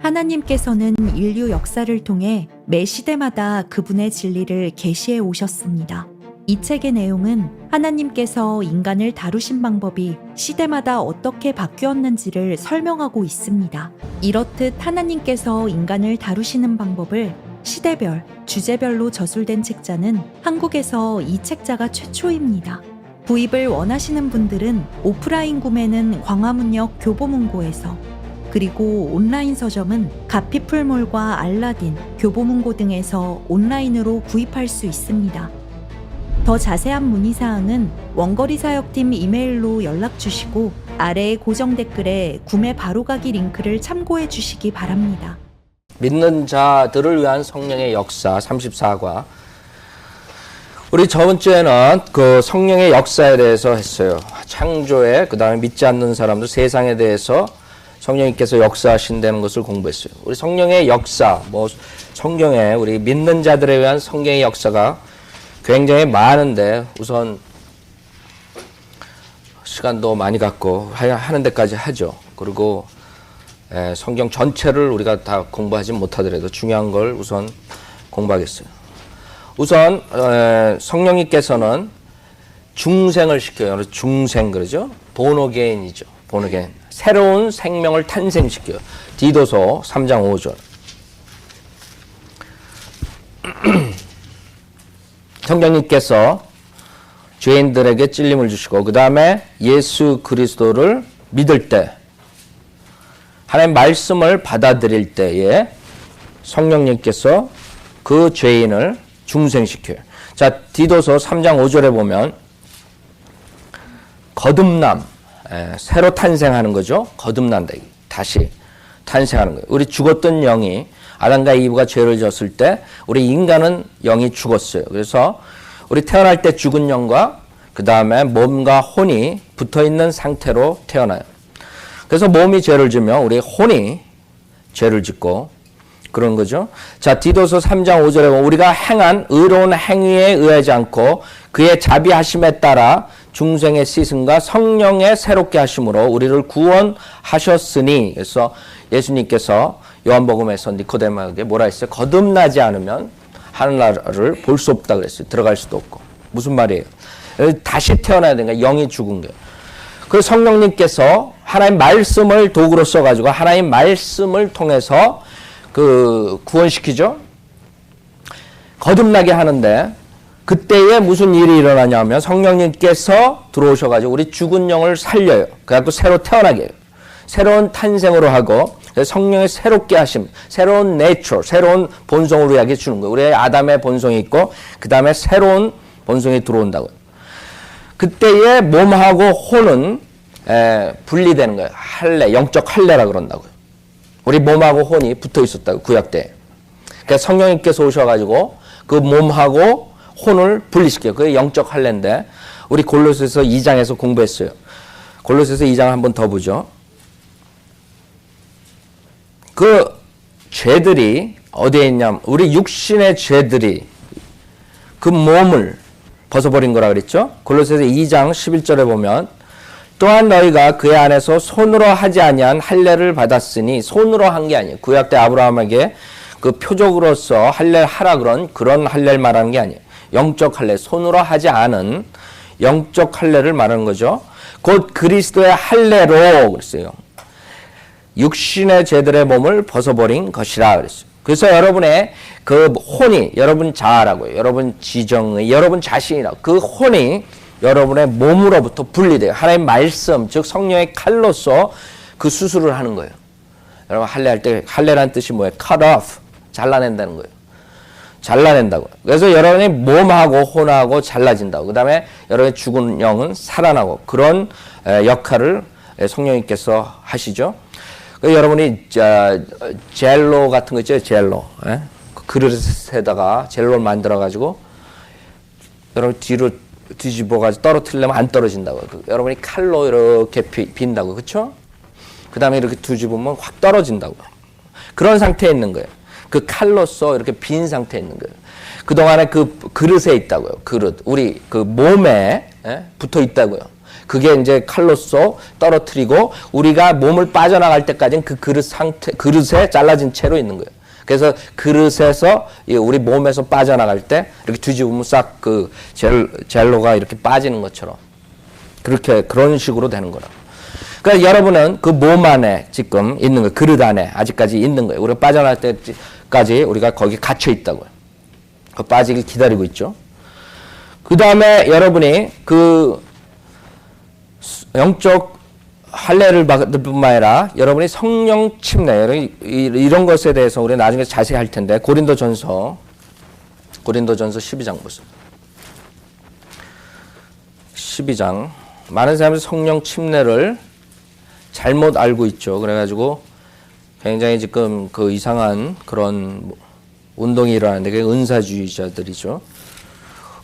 하나님께서는 인류 역사를 통해 매 시대마다 그분의 진리를 계시해 오셨습니다. 이 책의 내용은 하나님께서 인간을 다루신 방법이 시대마다 어떻게 바뀌었는지를 설명하고 있습니다. 이렇듯 하나님께서 인간을 다루시는 방법을 시대별, 주제별로 저술된 책자는 한국에서 이 책자가 최초입니다. 구입을 원하시는 분들은 오프라인 구매는 광화문역 교보문고에서, 그리고 온라인 서점은 가피풀몰과 알라딘, 교보문고 등에서 온라인으로 구입할 수 있습니다. 더 자세한 문의사항은 원거리 사역팀 이메일로 연락 주시고 아래의 고정 댓글에 구매 바로가기 링크를 참고해 주시기 바랍니다. 믿는 자들을 위한 성령의 역사 34과 우리 저번 주에는 그 성령의 역사에 대해서 했어요. 창조에, 그 다음에 믿지 않는 사람들, 세상에 대해서 성령님께서 역사하신다는 것을 공부했어요. 우리 성령의 역사, 성경에 우리 믿는 자들에 위한 성경의 역사가 굉장히 많은데 우선 시간도 많이 갖고 하는 데까지 하죠. 그리고 성경 전체를 우리가 다 공부하지 못하더라도 중요한 걸 우선 공부하겠어요. 우선 성령님께서는 중생을 시켜요. 중생 그러죠. 본어게인이죠. 본어게인. 새로운 생명을 탄생시켜요. 디도서 3장 5절. 성령님께서 죄인들에게 찔림을 주시고 그 다음에 예수 그리스도를 믿을 때 하나님의 말씀을 받아들일 때에 성령님께서 그 죄인을 중생시켜요. 자, 디도서 3장 5절에 보면 거듭남, 새로 탄생하는 거죠. 거듭난다. 다시 탄생하는 거예요. 우리 죽었던 영이 아담과 이브가 죄를 졌을 때 우리 인간은 영이 죽었어요. 그래서 우리 태어날 때 죽은 영과 그 다음에 몸과 혼이 붙어있는 상태로 태어나요. 그래서 몸이 죄를 지면 우리 혼이 죄를 짓고 그런 거죠. 자, 디도서 3장 5절에 보면 우리가 행한 의로운 행위에 의하지 않고 그의 자비하심에 따라 중생의 씻음과 성령의 새롭게 하심으로 우리를 구원하셨으니, 그래서 예수님께서 요한복음에서 니코데모에게 뭐라 했어요? 거듭나지 않으면 하늘나라를 볼 수 없다 그랬어요. 들어갈 수도 없고. 무슨 말이에요? 다시 태어나야 되니까 영이 죽은 거예요. 그 성령님께서 하나님 말씀을 도구로 써가지고 하나님 말씀을 통해서 그 구원시키죠. 거듭나게 하는데 그때에 무슨 일이 일어나냐면 성령님께서 들어오셔가지고 우리 죽은 영을 살려요. 그래갖고 새로 태어나게 해요. 새로운 탄생으로 하고 성령의 새롭게 하심, 새로운 내추럴, 새로운 본성을 우리에게 주는 거예요. 우리의 아담의 본성이 있고 그 다음에 새로운 본성이 들어온다고요. 그때의 몸하고 혼은 분리되는 거예요. 할례, 영적 할례라 그런다고요. 우리 몸하고 혼이 붙어 있었다고 구약 때. 그래서 성령님께서 오셔가지고 그 몸하고 혼을 분리시켜요. 그게 영적 할례인데 우리 골로새서 2장에서 공부했어요. 골로새서 2장 한번 더 보죠. 그 죄들이 어디에 있냐면 우리 육신의 죄들이 그 몸을 벗어버린 거라 그랬죠. 골로새서 2장 11절에 보면 또한 너희가 그의 안에서 손으로 하지 아니한 할례를 받았으니, 손으로 한 게 아니에요. 구약 때 아브라함에게 그 표적으로서 할례를 하라 그런 할례를 말하는 게 아니에요. 영적 할례, 손으로 하지 않은 영적 할례를 말하는 거죠. 곧 그리스도의 할례로 그랬어요. 육신의 죄들의 몸을 벗어버린 것이라 그랬어요. 그래서 여러분의 그 혼이 여러분 자아라고요. 여러분 지정의, 여러분 자신이라고. 그 혼이 여러분의 몸으로부터 분리돼요. 하나님의 말씀, 즉 성령의 칼로서 그 수술을 하는 거예요. 여러분 할례할 때 할례라는 뜻이 뭐예요? cut off, 잘라낸다는 거예요. 잘라낸다고. 그래서 여러분의 몸하고 혼하고 잘라진다고. 그 다음에 여러분의 죽은 영은 살아나고 그런 역할을 성령님께서 하시죠. 여러분이 젤로 같은 거 있죠? 젤로. 그 그릇에다가 젤로를 만들어가지고 여러분 뒤로 뒤집어가지고 떨어뜨리려면 안 떨어진다고. 여러분이 칼로 이렇게 빈다고. 그렇죠? 그 다음에 이렇게 뒤집으면 확 떨어진다고. 그런 상태에 있는 거예요. 그 칼로서 이렇게 빈 상태에 있는 거예요. 그동안에 그 그릇에 있다고요. 그릇. 우리 그 몸에 붙어 있다고요. 그게 이제 칼로써 떨어뜨리고 우리가 몸을 빠져나갈 때까지는 그 그릇에 잘라진 채로 있는 거예요. 그래서 그릇에서 우리 몸에서 빠져나갈 때 이렇게 뒤집으면 싹 그 젤로가 이렇게 빠지는 것처럼 그런 식으로 되는 거라고. 그러니까 여러분은 그 몸 안에 지금 있는 거예요. 그릇 안에 아직까지 있는 거예요. 우리가 빠져나갈 때까지 우리가 거기 갇혀 있다고요. 그 빠지길 기다리고 있죠. 그 다음에 여러분이 그 영적 할례를 받을 뿐만 아니라 여러분이 성령 침례 이런 것에 대해서 우리 나중에 자세히 할 텐데 고린도전서 12장 보세요. 12장 많은 사람들이 성령 침례를 잘못 알고 있죠. 그래가지고 굉장히 지금 그 이상한 그런 운동이 일어나는데 그게 은사주의자들이죠.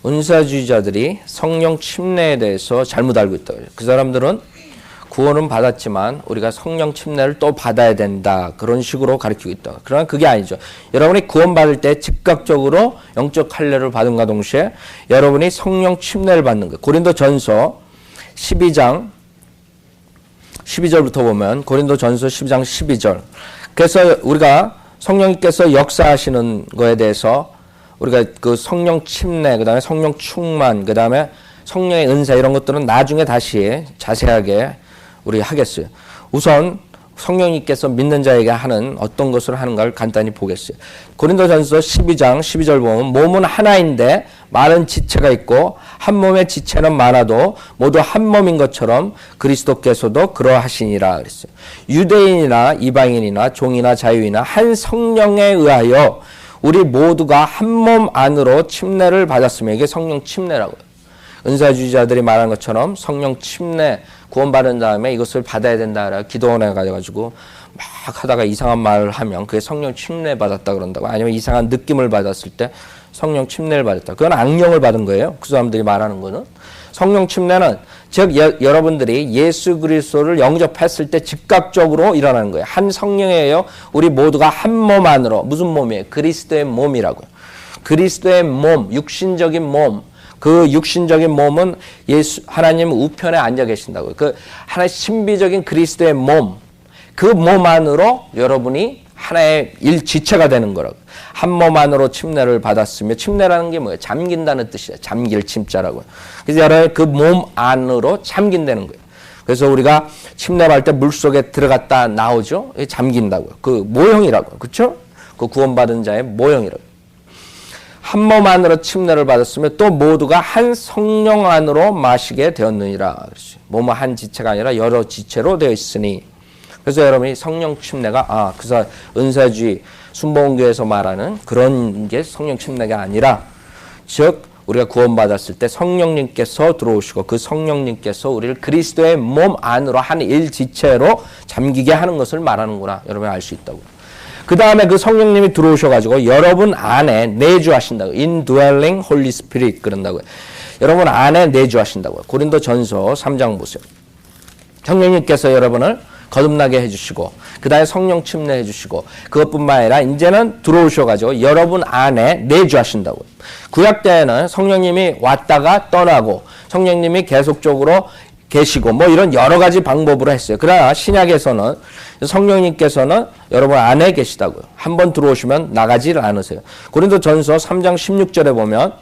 은사주의자들이 성령 침례에 대해서 잘못 알고 있다. 그 사람들은 구원은 받았지만 우리가 성령 침례를 또 받아야 된다. 그런 식으로 가르치고 있다. 그러나 그게 아니죠. 여러분이 구원받을 때 즉각적으로 영적 할례를 받음과 동시에 여러분이 성령 침례를 받는 거예요. 고린도전서 12장 12절부터 보면 고린도전서 12장 12절. 그래서 우리가 성령님께서 역사하시는 거에 대해서 우리가 그 성령 침례, 그다음에 성령 충만, 그다음에 성령의 은사 이런 것들은 나중에 다시 자세하게 우리 하겠어요. 우선 성령님께서 믿는 자에게 하는 어떤 것을 하는가를 간단히 보겠어요. 고린도전서 12장 12절 보면 몸은 하나인데 많은 지체가 있고 한 몸의 지체는 많아도 모두 한 몸인 것처럼 그리스도께서도 그러하시니라 그랬어요. 유대인이나 이방인이나 종이나 자유이나 한 성령에 의하여 우리 모두가 한 몸 안으로 침례를 받았으며 이게 성령 침례라고요. 은사주의자들이 말한 것처럼 성령 침례 구원받은 다음에 이것을 받아야 된다. 기도원에 가가지고 막 하다가 이상한 말을 하면 그게 성령 침례 받았다 그런다고. 아니면 이상한 느낌을 받았을 때 성령 침례를 받았다. 그건 악령을 받은 거예요. 그 사람들이 말하는 거는. 성령 침례는 즉 여러분들이 예수 그리스도를 영접했을 때 즉각적으로 일어나는 거예요. 한 성령이에요. 우리 모두가 한 몸 안으로. 무슨 몸이에요? 그리스도의 몸이라고요. 그리스도의 몸, 육신적인 몸. 그 육신적인 몸은 하나님 우편에 앉아 계신다고요. 그 하나의 신비적인 그리스도의 몸, 그 몸 안으로 여러분이 하나의 지체가 되는 거라고. 한 몸 안으로 침례를 받았으며 침례라는 게 뭐예요? 잠긴다는 뜻이에요. 잠길 침자라고요. 그래서 여러분 그 몸 안으로 잠긴다는 거예요. 그래서 우리가 침례할 때 물속에 들어갔다 나오죠. 잠긴다고요. 그 모형이라고요. 그렇죠? 그 구원받은 자의 모형이라고요. 한 몸 안으로 침례를 받았으며 또 모두가 한 성령 안으로 마시게 되었느니라. 몸은 한 지체가 아니라 여러 지체로 되어 있으니. 그래서 여러분이 성령 침례가 그래서 은사주의 순복음교회에서 말하는 그런 게 성령 침례가 아니라 즉 우리가 구원받았을 때 성령님께서 들어오시고 그 성령님께서 우리를 그리스도의 몸 안으로 한 일지체로 잠기게 하는 것을 말하는구나. 여러분이 알 수 있다고. 그 다음에 그 성령님이 들어오셔가지고 여러분 안에 내주하신다고. indwelling Holy Spirit 그런다고요. 여러분 안에 내주하신다고요. 고린도전서 3장 보세요. 성령님께서 여러분을 거듭나게 해주시고 그 다음에 성령 침례 해주시고 그것뿐만 아니라 이제는 들어오셔가지고 여러분 안에 내주하신다고요. 구약 때에는 성령님이 왔다가 떠나고 성령님이 계속적으로 계시고 뭐 이런 여러 가지 방법으로 했어요. 그러나 신약에서는 성령님께서는 여러분 안에 계시다고요. 한번 들어오시면 나가지를 않으세요. 고린도전서 3장 16절에 보면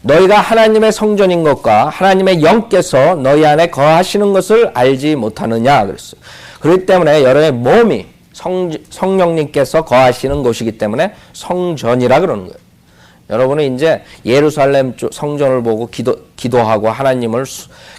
너희가 하나님의 성전인 것과 하나님의 영께서 너희 안에 거하시는 것을 알지 못하느냐 그랬어요. 그렇기 때문에 여러분의 몸이 성령님께서 거하시는 곳이기 때문에 성전이라 그러는 거예요. 여러분은 이제 예루살렘 성전을 보고 기도하고 하나님을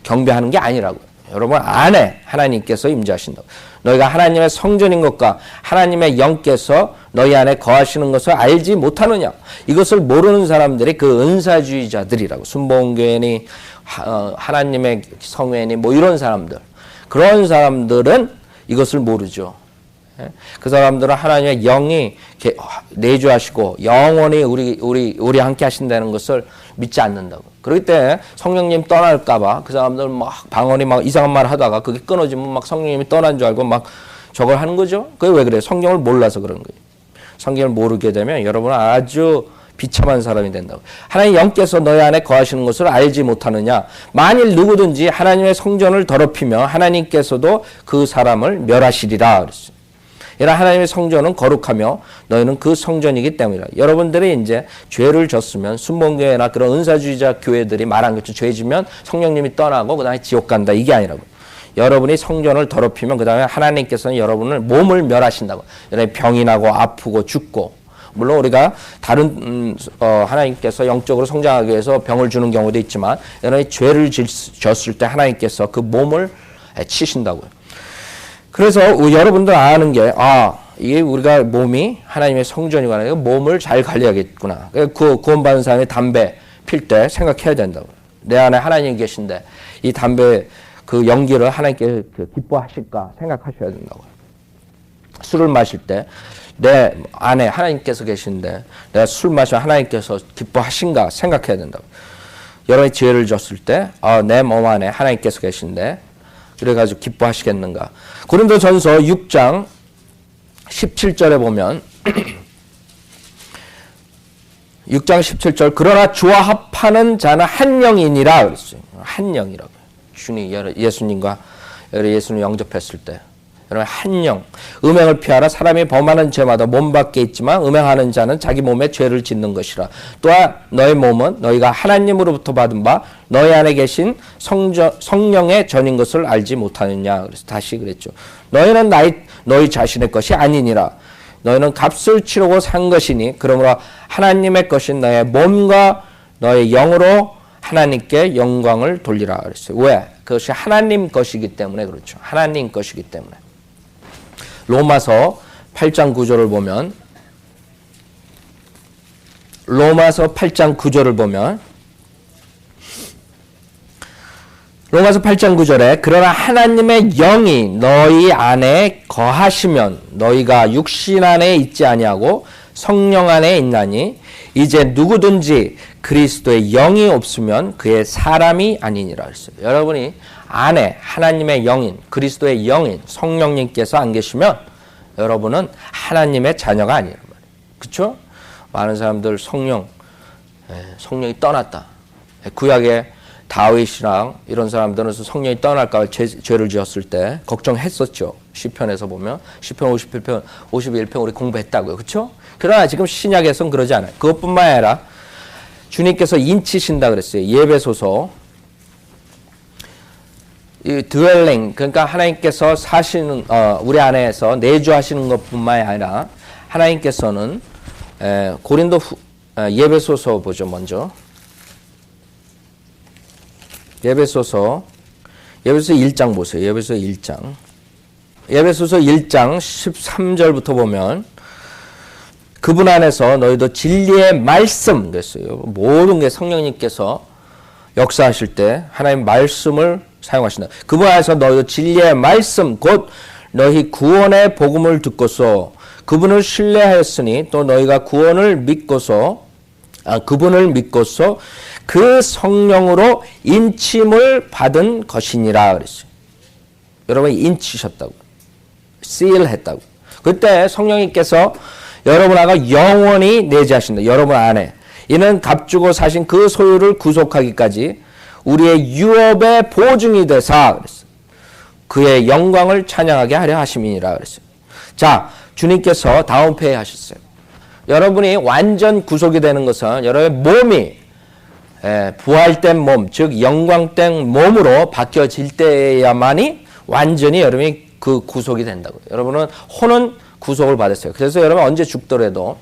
경배하는 게 아니라고요. 여러분 안에 하나님께서 임재하신다고. 너희가 하나님의 성전인 것과 하나님의 영께서 너희 안에 거하시는 것을 알지 못하느냐. 이것을 모르는 사람들이 그 은사주의자들이라고. 순복음교회니 하나님의 성회니 뭐 이런 사람들. 그런 사람들은 이것을 모르죠. 그 사람들은 하나님의 영이 내주하시고 영원히 우리 함께 하신다는 것을 믿지 않는다고. 그렇기 때문에 성령님 떠날까봐 그 사람들 막 방언이 막 이상한 말 하다가 그게 끊어지면 막 성령님이 떠난 줄 알고 막 저걸 하는 거죠. 그게 왜 그래요? 성경을 몰라서 그런 거예요. 성경을 모르게 되면 여러분은 아주 비참한 사람이 된다고. 하나님 영께서 너희 안에 거하시는 것을 알지 못하느냐. 만일 누구든지 하나님의 성전을 더럽히며 하나님께서도 그 사람을 멸하시리라 그랬어요. 이라 하나님의 성전은 거룩하며 너희는 그 성전이기 때문이라. 여러분들이 이제 죄를 졌으면 순복음교회나 그런 은사주의자 교회들이 말한 것처럼 죄 지면 성령님이 떠나고 그다음에 지옥 간다, 이게 아니라고. 여러분이 성전을 더럽히면 그다음에 하나님께서는 여러분을 몸을 멸하신다고. 여러분이 병이 나고 아프고 죽고, 물론 우리가 다른 하나님께서 영적으로 성장하기 위해서 병을 주는 경우도 있지만 여러분이 죄를 졌을 때 하나님께서 그 몸을 치신다고요. 그래서 여러분들 아는 게, 이게 우리가 몸이 하나님의 성전이구나. 몸을 잘 관리하겠구나. 구원받은 사람이 담배 필 때 생각해야 된다고. 내 안에 하나님이 계신데 이 담배 그 연기를 하나님께 기뻐하실까 생각하셔야 된다고. 술을 마실 때 내 안에 하나님께서 계신데 내가 술 마시면 하나님께서 기뻐하신가 생각해야 된다고. 여러분이 죄를 졌을 때 내 몸 안에 하나님께서 계신데 그래가지고 기뻐하시겠는가. 고린도전서 6장 17절에 보면 6장 17절 그러나 주와 합하는 자는 한 영이니라 그랬어요. 한 영이라고. 주님 예수님과 예수님 영접했을 때 여러분 한 영. 음행을 피하라. 사람이 범하는 죄마다 몸 밖에 있지만 음행하는 자는 자기 몸에 죄를 짓는 것이라. 또한 너희 몸은 너희가 하나님으로부터 받은 바 너희 안에 계신 성령의 전인 것을 알지 못하느냐. 그래서 다시 그랬죠. 너희는 너희 자신의 것이 아니니라. 너희는 값을 치르고 산 것이니 그러므로 하나님의 것인 너의 몸과 너의 영으로 하나님께 영광을 돌리라 그랬어요. 왜? 그것이 하나님 것이기 때문에 그렇죠. 하나님 것이기 때문에. 로마서 8장 9절을 보면 로마서 8장 9절을 그러나 하나님의 영이 너희 안에 거하시면 너희가 육신 안에 있지 아니하고 성령 안에 있나니 이제 누구든지 그리스도의 영이 없으면 그의 사람이 아니니라 했어요. 여러분이 안에 하나님의 영인 그리스도의 영인 성령님께서 안 계시면 여러분은 하나님의 자녀가 아니란 말이에요. 그렇죠? 많은 사람들 성령이 떠났다. 구약의 다윗이랑 이런 사람들은 성령이 떠날까 봐 죄를 지었을 때 걱정했었죠. 시편에서 보면 시편 51편 51편 우리 공부했다고요. 그렇죠? 그러나 지금 신약에서는 그러지 않아요. 그것뿐만 아니라 주님께서 인치신다 그랬어요. 예배소서 이 드웰링, 그러니까 하나님께서 사시는 우리 안에서 내주하시는 것뿐만 아니라 하나님께서는 고린도 예배소서 보죠. 먼저 예배소서 1장 보세요. 예배소서 1장 13절부터 보면 그분 안에서 너희도 진리의 말씀 그랬어요. 모든 게 성령님께서 역사하실 때 하나님 말씀을 사용하신다. 그분 안에서 너희도 진리의 말씀 곧 너희 구원의 복음을 듣고서 그분을 신뢰하였으니 또 너희가 구원을 믿고서 그분을 믿고서 그 성령으로 인침을 받은 것이니라 그랬어요. 여러분이 인치셨다고. seal했다고. 그때 성령님께서 여러분하고 영원히 내재하신다. 여러분 안에. 이는 값주고 사신 그 소유를 구속하기까지 우리의 유업의 보증이 되사 그랬어요. 그의 영광을 찬양하게 하려 하심이니라 그랬어요. 자, 주님께서 다운 페이 하셨어요. 여러분이 완전 구속이 되는 것은 여러분의 몸이 부활된 몸, 즉 영광된 몸으로 바뀌어질 때야만이 완전히 여러분이 그 구속이 된다고요. 여러분은 혼은 구속을 받았어요. 그래서 여러분 언제 죽더라도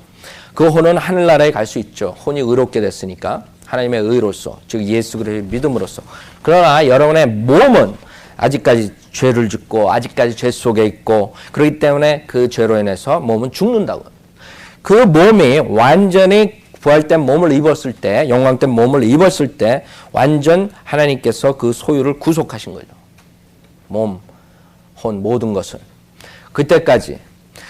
그 혼은 하늘나라에 갈 수 있죠. 혼이 의롭게 됐으니까 하나님의 의로서, 즉 예수 그리스도의 믿음으로서. 그러나 여러분의 몸은 아직까지 죄를 짓고 아직까지 죄 속에 있고 그렇기 때문에 그 죄로 인해서 몸은 죽는다고요. 그 몸이 완전히 부활된 몸을 입었을 때, 영광된 몸을 입었을 때 완전 하나님께서 그 소유를 구속하신 거죠. 몸, 혼, 모든 것을. 그때까지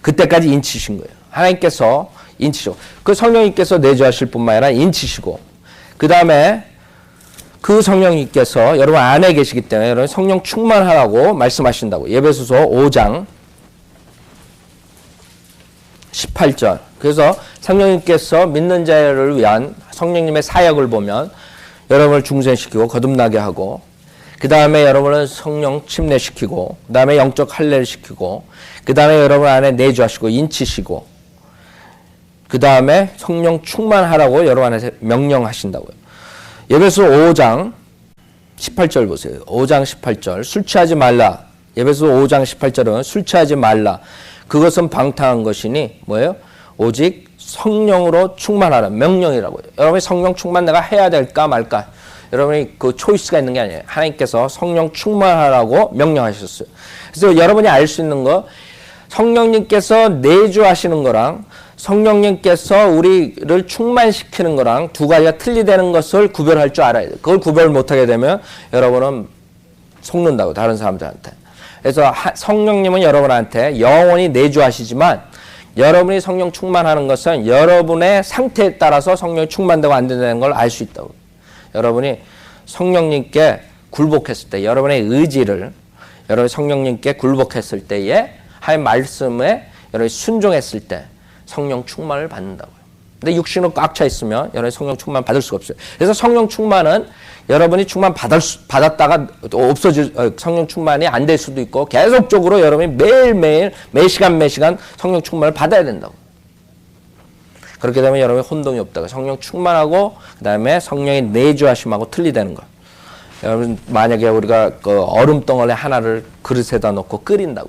인치신 거예요. 하나님께서 인치시고, 그 성령님께서 내주하실 뿐만 아니라 인치시고, 그 다음에 그 성령님께서 여러분 안에 계시기 때문에 여러분 성령 충만하라고 말씀하신다고. 예배소서 5장 18절. 그래서 성령님께서 믿는 자를 위한 성령님의 사역을 보면 여러분을 중생시키고 거듭나게 하고, 그 다음에 여러분을 성령 침례시키고, 그 다음에 영적 할례를 시키고, 그 다음에 여러분 안에 내주하시고 인치시고, 그 다음에 성령 충만하라고 여러분 안에 명령하신다고요. 에베소 5장 18절 보세요. 5장 18절. 술 취하지 말라. 에베소 5장 18절은 술 취하지 말라. 그것은 방탕한 것이니 뭐예요? 오직 성령으로 충만하라. 명령이라고요. 여러분이 성령 충만 내가 해야 될까 말까? 여러분이 그 초이스가 있는 게 아니에요. 하나님께서 성령 충만하라고 명령하셨어요. 그래서 여러분이 알 수 있는 거, 성령님께서 내주하시는 거랑 성령님께서 우리를 충만시키는 거랑 두 가지가 틀리다는 것을 구별할 줄 알아야 돼요. 그걸 구별 못하게 되면 여러분은 속는다고, 다른 사람들한테. 그래서 성령님은 여러분한테 영원히 내주하시지만, 여러분이 성령 충만하는 것은 여러분의 상태에 따라서 성령이 충만되고 안 된다는 걸 알 수 있다고. 여러분이 성령님께 굴복했을 때, 여러분의 의지를 여러분이 성령님께 굴복했을 때에 하나님 말씀에 여러분이 순종했을 때 성령 충만을 받는다고요. 근데 육신으로 꽉 차 있으면 여러분이 성령 충만 받을 수가 없어요. 그래서 성령 충만은 여러분이 충만 받았다가 성령 충만이 안 될 수도 있고, 계속적으로 여러분이 매일매일 매 시간 성령 충만을 받아야 된다고. 그렇게 되면 여러분이 혼동이 없다고. 성령 충만하고 그 다음에 성령의 내주하심하고 틀리다는 거. 여러분 만약에 우리가 그 얼음 덩어리 하나를 그릇에다 넣고 끓인다고,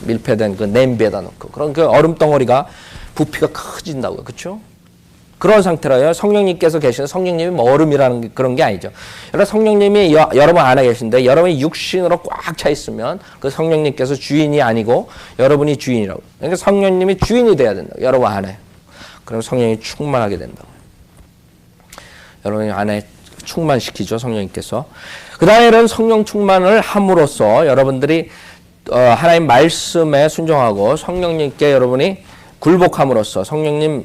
밀폐된 그 냄비에다 넣고, 그런 그 얼음 덩어리가 부피가 커진다고요. 그렇죠? 그런 상태라요. 성령님께서 계시는, 성령님이 뭐 얼음이라는 그런 게 아니죠. 여러분 성령님이 여러분 안에 계신데 여러분이 육신으로 꽉 차 있으면 그 성령님께서 주인이 아니고 여러분이 주인이라고. 그러니까 성령님이 주인이 돼야 된다. 여러분 안에. 그럼 성령이 충만하게 된다고. 여러분 안에 충만시키죠, 성령님께서. 그 다음에는 성령 충만을 함으로써 여러분들이 하나님 말씀에 순종하고 성령님께 여러분이 굴복함으로써 성령님을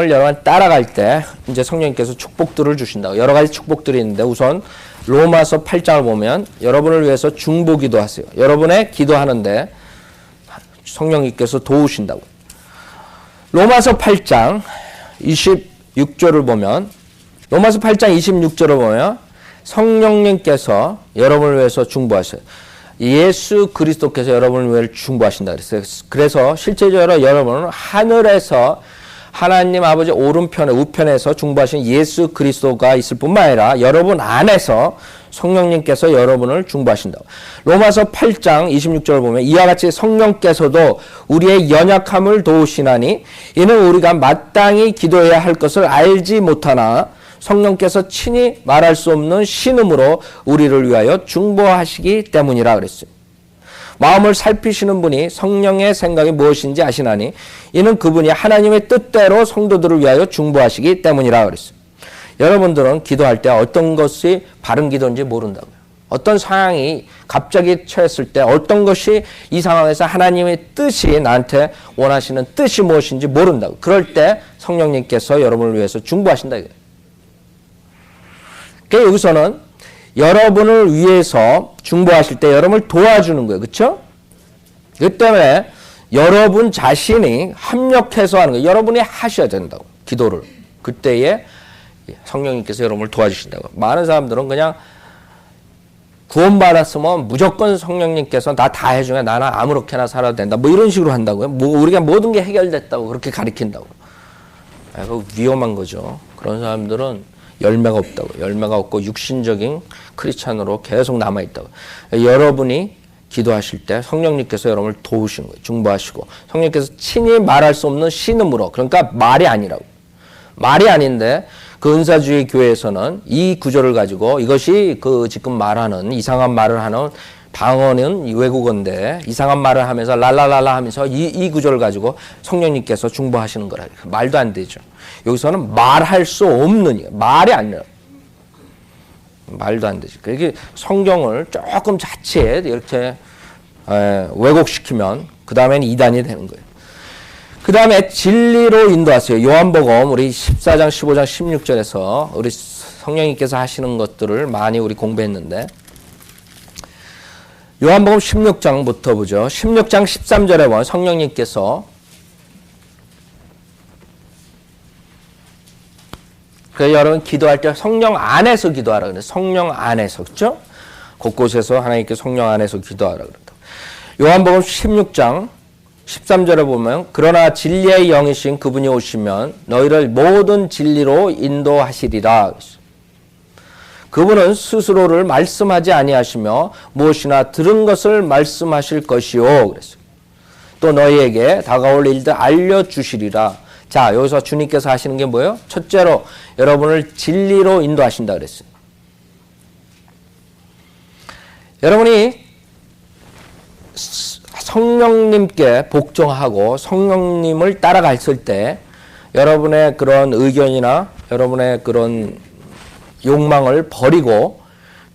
여러분 따라갈 때 이제 성령님께서 축복들을 주신다고. 여러 가지 축복들이 있는데, 우선 로마서 8장을 보면 여러분을 위해서 중보기도 하세요. 여러분의 기도하는데 성령님께서 도우신다고. 로마서 8장 26절을 보면, 로마서 8장 26절을 보면 성령님께서 여러분을 위해서 중보하세요. 예수 그리스도께서 여러분을 위해 중보하신다 그랬어요. 그래서 실제적으로 여러분은 하늘에서 하나님 아버지 오른편에 우편에서 중보하신 예수 그리스도가 있을 뿐만 아니라 여러분 안에서 성령님께서 여러분을 중보하신다고. 로마서 8장 26절을 보면 이와 같이 성령께서도 우리의 연약함을 도우시나니 이는 우리가 마땅히 기도해야 할 것을 알지 못하나 성령께서 친히 말할 수 없는 신음으로 우리를 위하여 중보하시기 때문이라 그랬어요. 마음을 살피시는 분이 성령의 생각이 무엇인지 아시나니 이는 그분이 하나님의 뜻대로 성도들을 위하여 중보하시기 때문이라 그랬어요. 여러분들은 기도할 때 어떤 것이 바른 기도인지 모른다고요. 어떤 상황이 갑자기 처했을 때 어떤 것이 이 상황에서 하나님의 뜻이 나한테 원하시는 뜻이 무엇인지 모른다고. 그럴 때 성령님께서 여러분을 위해서 중보하신다. 그러니까 여기서는 여러분을 위해서 중보하실 때 여러분을 도와주는 거예요. 그렇죠? 그 때문에 여러분 자신이 합력해서 하는 거예요. 여러분이 하셔야 된다고. 기도를. 그때에 성령님께서 여러분을 도와주신다고. 많은 사람들은 그냥 구원받았으면 무조건 성령님께서 나 다 해주면 나는 아무렇게나 살아도 된다. 뭐 이런 식으로 한다고요. 뭐 우리가 모든 게 해결됐다고 그렇게 가르친다고. 그거 위험한 거죠. 그런 사람들은 열매가 없다고. 열매가 없고 육신적인 크리스찬으로 계속 남아있다고. 여러분이 기도하실 때 성령님께서 여러분을 도우시는 거예요. 중보하시고. 성령님께서 친히 말할 수 없는 신음으로. 그러니까 말이 아니라고. 말이 아닌데 그 은사주의 교회에서는 이 구절을 가지고 이것이 그 지금 말하는 이상한 말을 하는 방언은 외국어인데 이상한 말을 하면서 랄랄랄라 하면서 이 구절을 가지고 성령님께서 중보하시는 거라. 말도 안 되죠. 여기서는 말할 수 없는, 말이 아니라. 말도 안 되죠. 그게 성경을 조금 자칫 이렇게 왜곡시키면 그 다음에는 이단이 되는 거예요. 그 다음에 진리로 인도하세요. 요한복음 우리 14장, 15장, 16절에서 우리 성령님께서 하시는 것들을 많이 우리 공부했는데 요한복음 16장부터 보죠. 16장 13절에 보면 성령님께서 그래서 여러분 기도할 때 성령 안에서 기도하라 그래요. 성령 안에서, 그렇죠? 곳곳에서 하나님께 성령 안에서 기도하라 그런다. 요한복음 16장 13절에 보면 그러나 진리의 영이신 그분이 오시면 너희를 모든 진리로 인도하시리라. 그분은 스스로를 말씀하지 아니하시며 무엇이나 들은 것을 말씀하실 것이요. 그랬어요. 또 너희에게 다가올 일들 알려주시리라. 자, 여기서 주님께서 하시는 게 뭐예요? 첫째로 여러분을 진리로 인도하신다 그랬어요. 여러분이 성령님께 복종하고 성령님을 따라갔을 때 여러분의 그런 의견이나 여러분의 그런 욕망을 버리고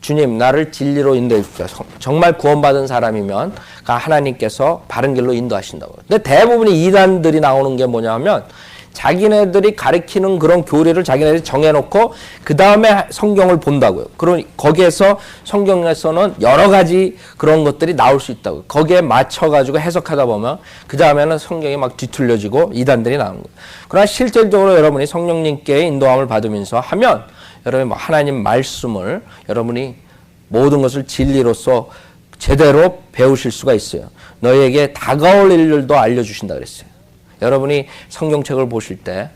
주님 나를 진리로 인도해 주십시오. 정말 구원받은 사람이면 하나님께서 바른 길로 인도하신다고. 근데 대부분의 이단들이 나오는 게 뭐냐면 자기네들이 가르치는 그런 교리를 자기네들이 정해놓고 그 다음에 성경을 본다고요. 그럼 거기에서 성경에서는 여러 가지 그런 것들이 나올 수 있다고요. 거기에 맞춰가지고 해석하다 보면 그 다음에는 성경이 막 뒤틀려지고 이단들이 나오는 거예요. 그러나 실질적으로 여러분이 성령님께 인도함을 받으면서 하면 여러분이 하나님 말씀을 여러분이 모든 것을 진리로서 제대로 배우실 수가 있어요. 너희에게 다가올 일들도 알려주신다 그랬어요. 여러분이 성경책을 보실 때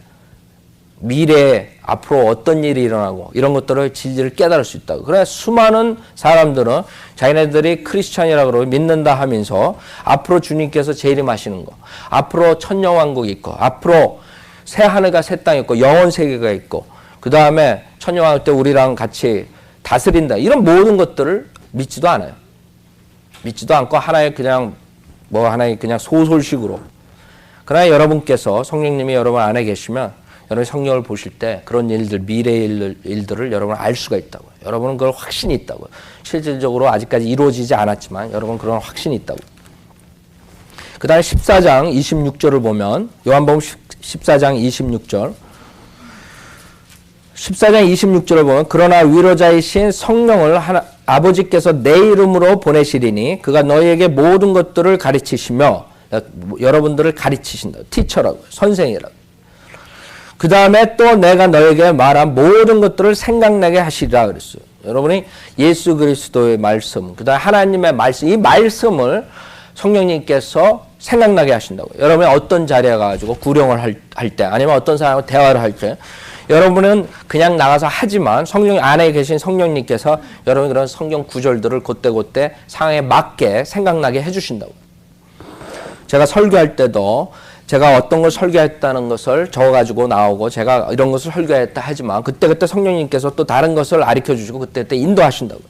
미래에 앞으로 어떤 일이 일어나고 이런 것들을 진리를 깨달을 수 있다고. 그래 수많은 사람들은 자기네들이 크리스찬이라고 그러고 믿는다 하면서 앞으로 주님께서 재림하시는 거, 앞으로 천년왕국이 있고, 앞으로 새 하늘과 새 땅이 있고, 영원 세계가 있고, 그 다음에 천년왕국 때 우리랑 같이 다스린다. 이런 모든 것들을 믿지도 않아요. 믿지도 않고 하나의 그냥 하나의 그냥 소설식으로. 그러나 여러분께서 성령님이 여러분 안에 계시면 여러분 성경을 보실 때 그런 일들, 미래의 일들을 여러분 알 수가 있다고요. 여러분은 그걸 확신이 있다고요. 실질적으로 아직까지 이루어지지 않았지만 여러분 그런 확신이 있다고요. 그 다음에 14장 26절을 보면 요한복음 14장 26절 14장 26절을 보면 그러나 위로자이신 성령을 아버지께서 내 이름으로 보내시리니 그가 너희에게 모든 것들을 가르치시며 여러분들을 가르치신다. 티처라고, 선생이라고. 그 다음에 또 내가 너에게 말한 모든 것들을 생각나게 하시리라 그랬어요. 여러분이 예수 그리스도의 말씀, 그 다음에 하나님의 말씀, 이 말씀을 성령님께서 생각나게 하신다고. 여러분이 어떤 자리에 가가지고 구령을 할 때, 아니면 어떤 사람과 대화를 할 때, 여러분은 그냥 나가서 하지만 성령 안에 계신 성령님께서 여러분 그런 성경 구절들을 그때그때 상황에 맞게 생각나게 해주신다고. 제가 설교할 때도 제가 어떤 걸 설교했다는 것을 적어가지고 나오고 제가 이런 것을 설교했다 하지만 그때그때 성령님께서 또 다른 것을 가르쳐 주시고 그때그때 인도하신다고요.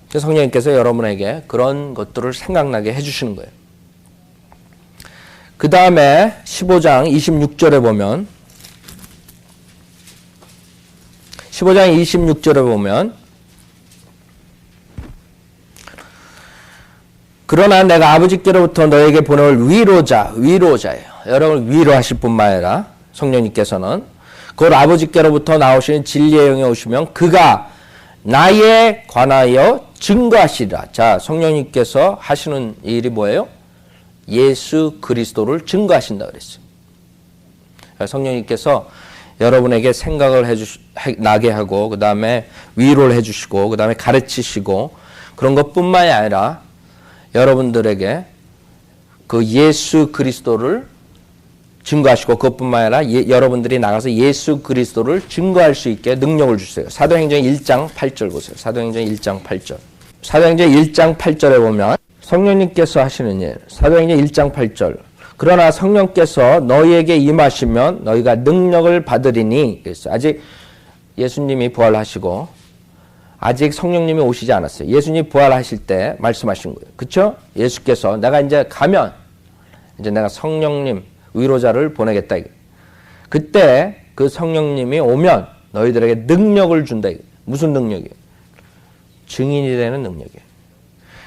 그래서 성령님께서 여러분에게 그런 것들을 생각나게 해주시는 거예요. 그 다음에 15장 26절에 보면 15장 26절에 보면 그러나 내가 아버지께로부터 너에게 보내올 위로자예요. 여러분을 위로하실 뿐만 아니라 성령님께서는 그걸 아버지께로부터 나오시는 진리의 영이 오시면 그가 나에 관하여 증거하시리라. 자, 성령님께서 하시는 일이 뭐예요? 예수 그리스도를 증거하신다 그랬어요. 성령님께서 여러분에게 생각을 나게 하고 그 다음에 위로를 해주시고 그 다음에 가르치시고 그런 것뿐만이 아니라 여러분들에게 그 예수 그리스도를 증거하시고 그것뿐만 아니라 여러분들이 나가서 예수 그리스도를 증거할 수 있게 능력을 주세요. 사도행전 1장 8절 보세요. 사도행전 1장 8절. 사도행전 1장 8절에 보면 성령님께서 하시는 일. 사도행전 1장 8절. 그러나 성령께서 너희에게 임하시면 너희가 능력을 받으리니. 그랬어요. 아직 예수님이 부활하시고 아직 성령님이 오시지 않았어요. 예수님이 부활하실 때 말씀하신 거예요. 그렇죠? 예수께서 내가 이제 가면 이제 내가 성령님 위로자를 보내겠다. 그때 그 성령님이 오면 너희들에게 능력을 준다. 무슨 능력이에요? 증인이 되는 능력이에요.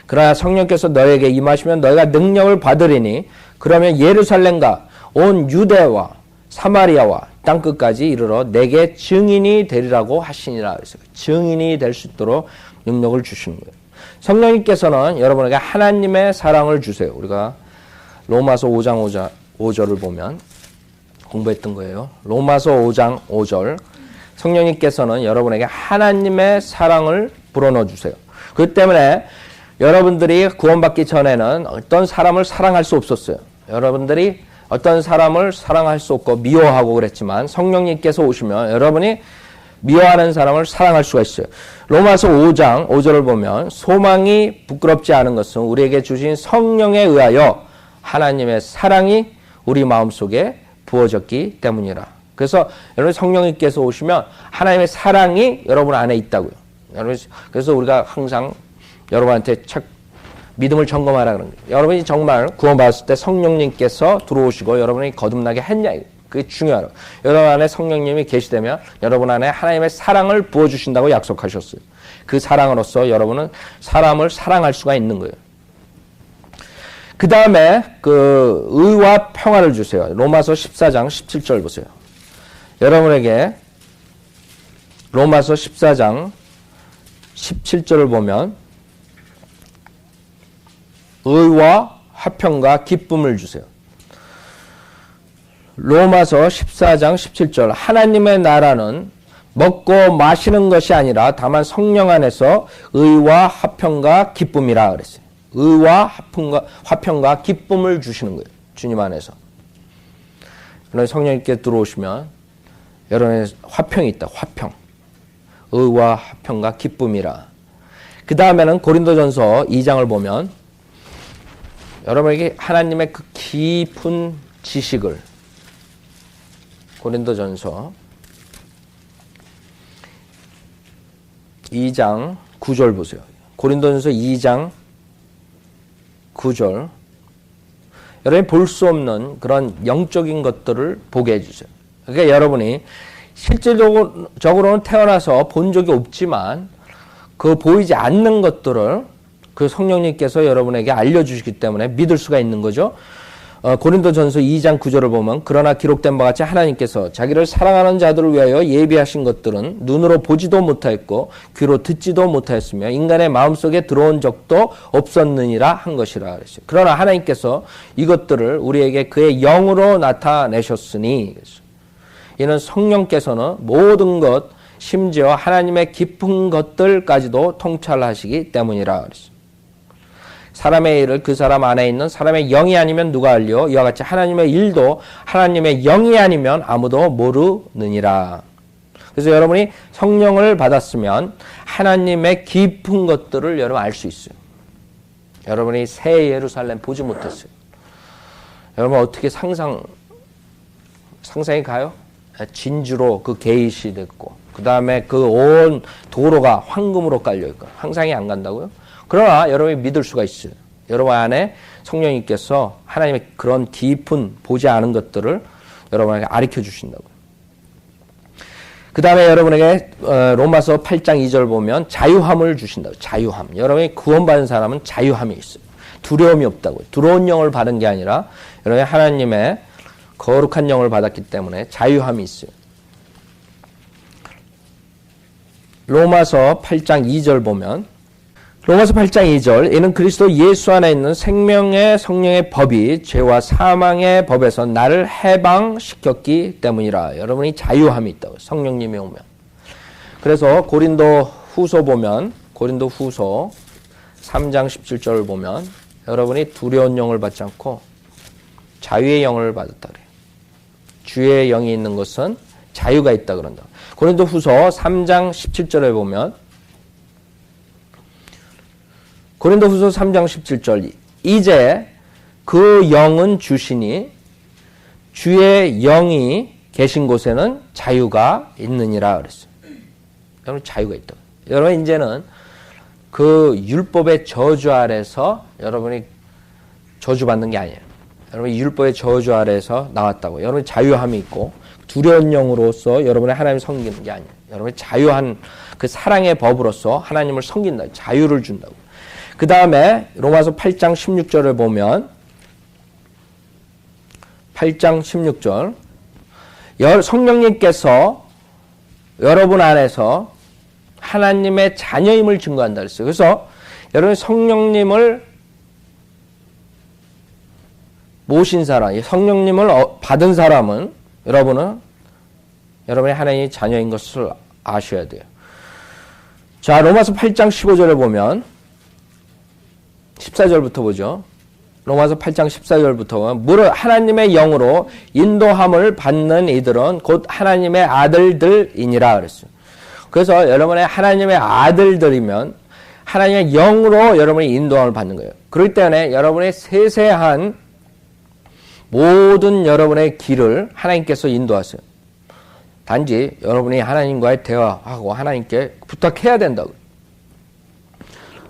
그러나 성령께서 너에게 임하시면 너희가 능력을 받으리니 그러면 예루살렘과 온 유대와 사마리아와 땅끝까지 이르러 내게 증인이 되리라고 하시니라. 그래서 증인이 될 수 있도록 능력을 주시는 거예요. 성령님께서는 여러분에게 하나님의 사랑을 주세요. 우리가 로마서 5장 5절을 보면 공부했던 거예요. 로마서 5장 5절. 성령님께서는 여러분에게 하나님의 사랑을 불어넣어 주세요. 그렇기 때문에 여러분들이 구원받기 전에는 어떤 사람을 사랑할 수 없었어요. 여러분들이 어떤 사람을 사랑할 수 없고 미워하고 그랬지만 성령님께서 오시면 여러분이 미워하는 사람을 사랑할 수가 있어요. 로마서 5장 5절을 보면 소망이 부끄럽지 않은 것은 우리에게 주신 성령에 의하여 하나님의 사랑이 우리 마음속에 부어졌기 때문이라. 그래서 여러분 성령님께서 오시면 하나님의 사랑이 여러분 안에 있다고요. 여러분 그래서 우리가 항상 여러분한테 믿음을 점검하라 그런 거예요. 여러분이 정말 구원받았을 때 성령님께서 들어오시고 여러분이 거듭나게 했냐. 그게 중요하다. 여러분 안에 성령님이 계시되면 여러분 안에 하나님의 사랑을 부어주신다고 약속하셨어요. 그 사랑으로서 여러분은 사람을 사랑할 수가 있는 거예요. 그 다음에 그 의와 평화를 주세요. 로마서 14장 17절 보세요. 여러분에게 로마서 14장 17절을 보면 의와 화평과 기쁨을 주세요. 로마서 14장 17절 화평과 나라는 먹고 마시는 것이 아니라 다만 성령 안에서 의와 화평과 기쁨이라 그랬어요. 의와 화평과 기쁨을 주시는 거예요. 주님 안에서. 그러나 성령님께 들어오시면 여러분의 화평이 있다. 화평. 의와 화평과 기쁨이라. 그 다음에는 고린도전서 2장을 보면 여러분에게 하나님의 그 깊은 지식을 고린도전서 2장 9절 보세요. 고린도전서 2장 9절. 여러분이 볼 수 없는 그런 영적인 것들을 보게 해주세요. 그러니까 여러분이 실질적으로는 태어나서 본 적이 없지만 그 보이지 않는 것들을 그 성령님께서 여러분에게 알려주시기 때문에 믿을 수가 있는 거죠. 고린도전서 2장 9절을 보면 그러나 기록된 바같이 하나님께서 자기를 사랑하는 자들을 위하여 예비하신 것들은 눈으로 보지도 못하였고 귀로 듣지도 못하였으며 인간의 마음속에 들어온 적도 없었느니라 한 것이라 그랬어요. 그러나 하나님께서 이것들을 우리에게 그의 영으로 나타내셨으니 이는 성령께서는 모든 것 심지어 하나님의 깊은 것들까지도 통찰하시기 때문이라 그랬어요. 사람의 일을 그 사람 안에 있는 사람의 영이 아니면 누가 알려? 이와 같이 하나님의 일도 하나님의 영이 아니면 아무도 모르느니라. 그래서 여러분이 성령을 받았으면 하나님의 깊은 것들을 여러분 알 수 있어요. 여러분이 새 예루살렘 보지 못했어요. 여러분 어떻게 상상이 가요? 진주로 그 게이시 됐고 그 다음에 그 온 도로가 황금으로 깔려있고 상상이 안 간다고요? 그러나 여러분이 믿을 수가 있어요. 여러분 안에 성령님께서 하나님의 그런 깊은 보지 않은 것들을 여러분에게 가르쳐 주신다고요. 그 다음에 여러분에게 로마서 8장 2절 보면 자유함을 주신다고요. 자유함. 여러분이 구원받은 사람은 자유함이 있어요. 두려움이 없다고요. 두려운 영을 받은 게 아니라 여러분이 하나님의 거룩한 영을 받았기 때문에 자유함이 있어요. 로마서 8장 2절 보면 로마서 8장 2절 이는 그리스도 예수 안에 있는 생명의 성령의 법이 죄와 사망의 법에서 나를 해방시켰기 때문이라. 여러분이 자유함이 있다고 성령님이 오면. 그래서 고린도 후서 보면 고린도 후서 3장 17절을 보면 여러분이 두려운 영을 받지 않고 자유의 영을 받았다 그래요. 주의 영이 있는 것은 자유가 있다 그런다. 고린도 후서 3장 17절에 보면 고린도 후서 3장 17절 이제 그 영은 주시니 주의 영이 계신 곳에는 자유가 있느니라 그랬어요. 여러분 자유가 있다. 여러분 이제는 그 율법의 저주 아래서 여러분이 저주받는 게 아니에요. 여러분 율법의 저주 아래서 나왔다고. 여러분 자유함이 있고 두려운 영으로서 여러분의 하나님을 섬기는 게 아니에요. 여러분이 자유한 그 사랑의 법으로서 하나님을 섬긴다. 자유를 준다고. 그 다음에 로마서 8장 16절을 보면 8장 16절 성령님께서 여러분 안에서 하나님의 자녀임을 증거한다 그랬어요. 그래서 여러분 성령님을 모신 사람, 성령님을 받은 사람은 여러분이 하나님의 자녀인 것을 아셔야 돼요. 자, 로마서 8장 15절에 보면 14절부터 보죠. 로마서 8장 14절부터 무릇 하나님의 영으로 인도함을 받는 이들은 곧 하나님의 아들들이니라 그랬어요. 그래서 여러분의 하나님의 아들들이면 하나님의 영으로 여러분이 인도함을 받는 거예요. 그렇기 때문에 여러분의 세세한 모든 여러분의 길을 하나님께서 인도하세요. 단지 여러분이 하나님과의 대화하고 하나님께 부탁해야 된다고.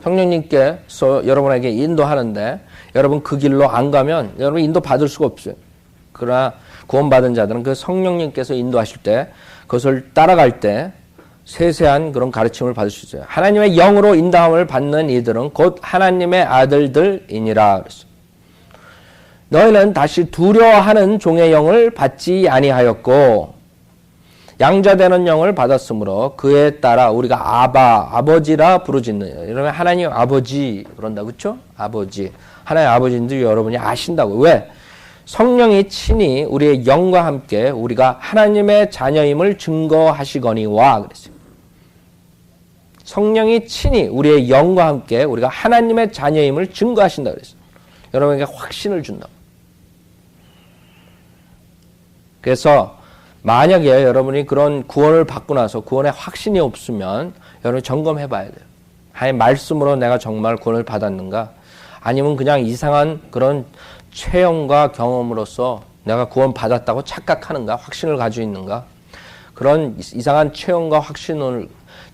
성령님께서 여러분에게 인도하는데 여러분 그 길로 안 가면 여러분 인도 받을 수가 없어요. 그러나 구원받은 자들은 그 성령님께서 인도하실 때 그것을 따라갈 때 세세한 그런 가르침을 받을 수 있어요. 하나님의 영으로 인도함을 받는 이들은 곧 하나님의 아들들이니라 그랬어요. 너희는 다시 두려워하는 종의 영을 받지 아니하였고 양자되는 영을 받았으므로 그에 따라 우리가 아버지라 부르짖는. 여러분 하나님 아버지 그런다 그렇죠? 아버지. 하나님 아버지인지 여러분이 아신다고. 왜? 성령이 친히 우리의 영과 함께 우리가 하나님의 자녀임을 증거하시거니와 그랬어요. 성령이 친히 우리의 영과 함께 우리가 하나님의 자녀임을 증거하신다 그랬어요. 여러분에게 확신을 준다. 그래서 만약에 여러분이 그런 구원을 받고 나서 구원에 확신이 없으면 여러분이 점검해 봐야 돼요. 하나님 말씀으로 내가 정말 구원을 받았는가? 아니면 그냥 이상한 그런 체험과 경험으로서 내가 구원 받았다고 착각하는가? 확신을 가지고 있는가? 그런 이상한 체험과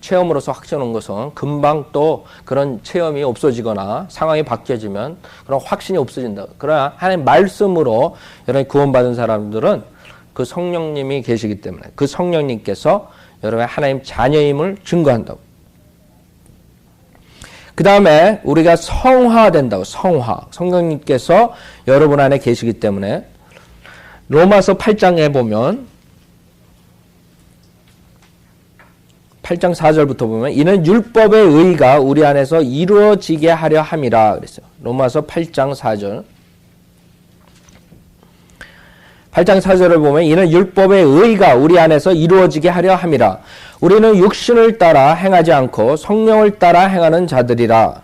체험으로서 확신한 것은 금방 또 그런 체험이 없어지거나 상황이 바뀌어지면 그런 확신이 없어진다. 그러나 하나님 말씀으로 여러분이 구원받은 사람들은 그 성령님이 계시기 때문에 그 성령님께서 여러분의 하나님 자녀임을 증거한다고. 그 다음에 우리가 성화된다고. 성령님께서 여러분 안에 계시기 때문에 로마서 8장에 보면 8장 4절부터 보면 이는 율법의 의가 우리 안에서 이루어지게 하려 함이라 그랬어요. 로마서 8장 4절. 8장 4절을 보면 이는 율법의 의가 우리 안에서 이루어지게 하려 함이라. 우리는 육신을 따라 행하지 않고 성령을 따라 행하는 자들이라.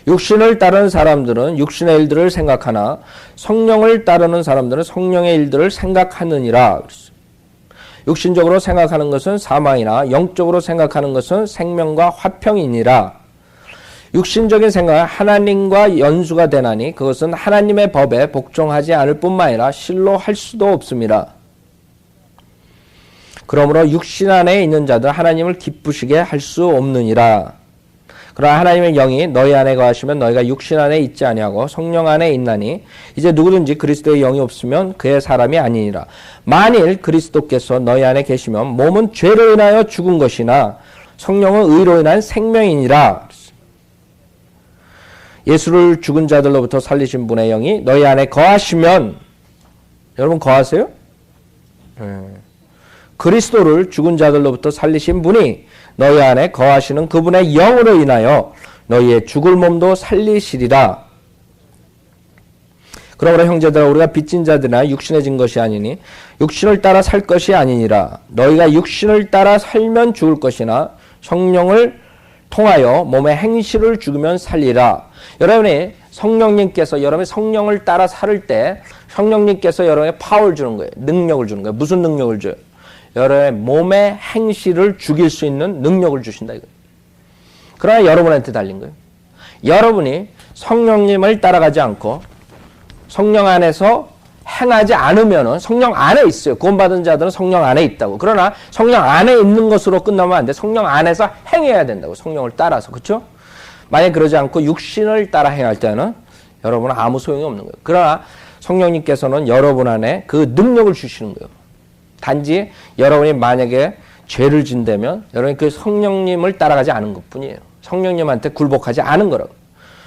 육신을 따르는 사람들은 육신의 일들을 생각하나 성령을 따르는 사람들은 성령의 일들을 생각하느니라. 육신적으로 생각하는 것은 사망이나 영적으로 생각하는 것은 생명과 화평이니라. 육신적인 생각은 하나님과 연수가 되나니 그것은 하나님의 법에 복종하지 않을 뿐만 아니라 실로 할 수도 없습니다. 그러므로 육신 안에 있는 자들 하나님을 기쁘시게 할 수 없느니라. 그러나 하나님의 영이 너희 안에 거하시면 너희가 육신 안에 있지 아니하고 성령 안에 있나니 이제 누구든지 그리스도의 영이 없으면 그의 사람이 아니니라. 만일 그리스도께서 너희 안에 계시면 몸은 죄로 인하여 죽은 것이나 성령은 의로 인한 생명이니라. 예수를 죽은 자들로부터 살리신 분의 영이 너희 안에 거하시면, 여러분 거하세요? 그리스도를 죽은 자들로부터 살리신 분이 너희 안에 거하시는 그분의 영으로 인하여 너희의 죽을 몸도 살리시리라. 그러므로 형제들아 우리가 빚진 자들이나 육신에 진 것이 아니니 육신을 따라 살 것이 아니니라. 너희가 육신을 따라 살면 죽을 것이나 성령을 통하여 몸의 행실을 죽으면 살리라. 여러분이 성령님께서 여러분이 성령을 따라 살을 때 성령님께서 여러분에게 파워를 주는 거예요. 능력을 주는 거예요. 무슨 능력을 줘요? 여러분의 몸의 행실을 죽일 수 있는 능력을 주신다 이거예요. 그러나 여러분한테 달린 거예요. 여러분이 성령님을 따라가지 않고 성령 안에서 행하지 않으면은 성령 안에 있어요. 구원받은 자들은 성령 안에 있다고. 그러나 성령 안에 있는 것으로 끝나면 안 돼. 성령 안에서 행해야 된다고. 성령을 따라서. 그렇죠? 만약 그러지 않고 육신을 따라 행할 때는 여러분은 아무 소용이 없는 거예요. 그러나 성령님께서는 여러분 안에 그 능력을 주시는 거예요. 단지 여러분이 만약에 죄를 진다면 여러분이 그 성령님을 따라가지 않은 것뿐이에요. 성령님한테 굴복하지 않은 거라고.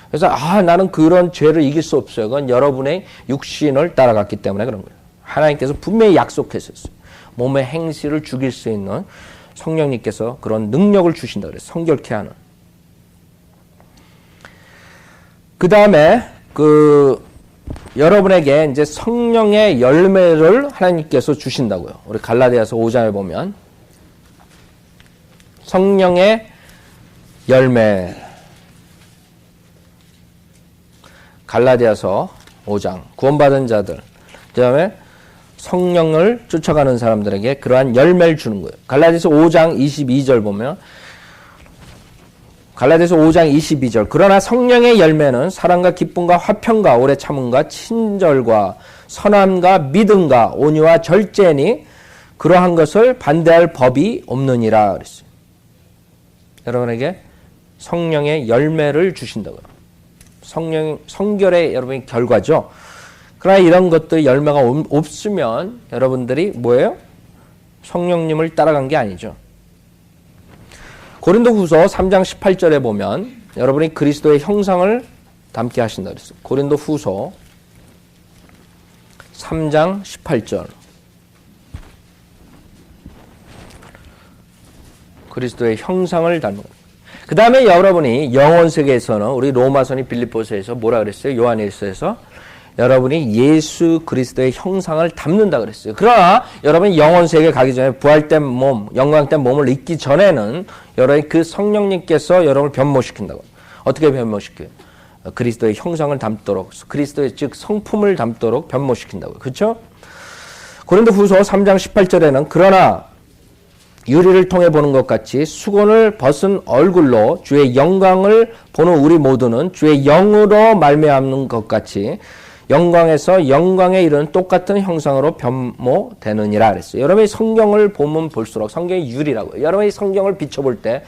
그래서 나는 그런 죄를 이길 수 없어요. 그건 여러분의 육신을 따라갔기 때문에 그런 거예요. 하나님께서 분명히 약속했었어요. 몸의 행실을 죽일 수 있는 성령님께서 그런 능력을 주신다 그래요. 성결케 하는. 그 다음에 여러분에게 이제 성령의 열매를 하나님께서 주신다고요. 우리 갈라디아서 5장에 보면 성령의 열매. 갈라디아서 5장 구원받은 자들, 그 다음에 성령을 쫓아가는 사람들에게 그러한 열매를 주는 거예요. 갈라디아서 5장 22절 보면 갈라디아서 5장 22절 그러나 성령의 열매는 사랑과 기쁨과 화평과 오래 참음과 친절과 선함과 믿음과 온유와 절제니 그러한 것을 반대할 법이 없느니라 그랬어요. 여러분에게 성령의 열매를 주신다고요. 성결의 여러분의 결과죠. 그러나 이런 것들 열매가 없으면 여러분들이 뭐예요? 성령님을 따라간 게 아니죠. 고린도후서 3장 18절에 보면 여러분이 그리스도의 형상을 담게 하신다 그랬어요. 고린도후서 3장 18절. 그리스도의 형상을 닮은 것. 그 다음에 여러분이 영혼 세계에서는 우리 로마서니 빌립보서에서 뭐라 그랬어요? 요한일서에서 여러분이 예수 그리스도의 형상을 담는다 그랬어요. 그러나 여러분이 영혼 세계 가기 전에 부활된 몸, 영광된 몸을 입기 전에는 여러분이 그 성령님께서 여러분을 변모시킨다고. 어떻게 변모시켜요? 그리스도의 형상을 담도록, 그리스도의 즉 성품을 담도록 변모시킨다고요. 그렇죠? 고린도후서 3장 18절에는 그러나 유리를 통해 보는 것 같이 수건을 벗은 얼굴로 주의 영광을 보는 우리 모두는 주의 영으로 말미암는 것 같이 영광에서 영광에 이르는 똑같은 형상으로 변모되느니라 그랬어요. 여러분이 성경을 보면 볼수록 성경의 유리라고요. 여러분이 성경을 비춰볼 때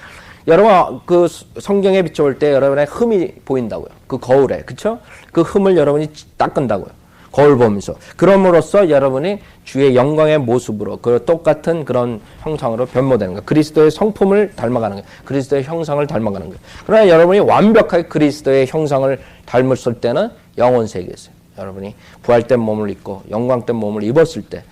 여러분 그 성경에 비춰볼 때 여러분의 흠이 보인다고요. 그 거울에. 그렇죠? 그 흠을 여러분이 닦은다고요. 거울 보면서. 그럼으로써 여러분이 주의 영광의 모습으로 그 똑같은 그런 형상으로 변모되는 거예요. 그리스도의 성품을 닮아가는 거예요. 그리스도의 형상을 닮아가는 거예요. 그러나 여러분이 완벽하게 그리스도의 형상을 닮았을 때는 영혼 세계에서요. 여러분이 부활된 몸을 입고 영광된 몸을 입었을 때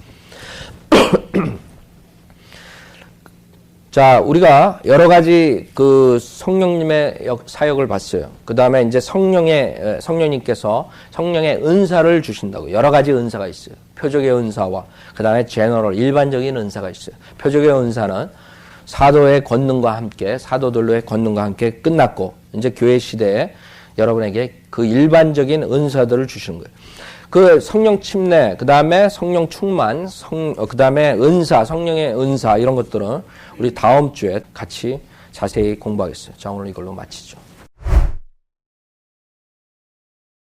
자, 우리가 여러 가지 그 성령님의 사역을 봤어요. 그 다음에 이제 성령님께서 성령의 은사를 주신다고. 여러 가지 은사가 있어요. 표적의 은사와 그 다음에 제너럴, 일반적인 은사가 있어요. 표적의 은사는 사도의 권능과 함께, 사도들로의 권능과 함께 끝났고, 이제 교회 시대에 여러분에게 그 일반적인 은사들을 주시는 거예요. 그 성령 침례, 그 다음에 성령 충만, 그 다음에 은사, 성령의 은사 이런 것들은 우리 다음 주에 같이 자세히 공부하겠어요. 자, 오늘 이걸로 마치죠.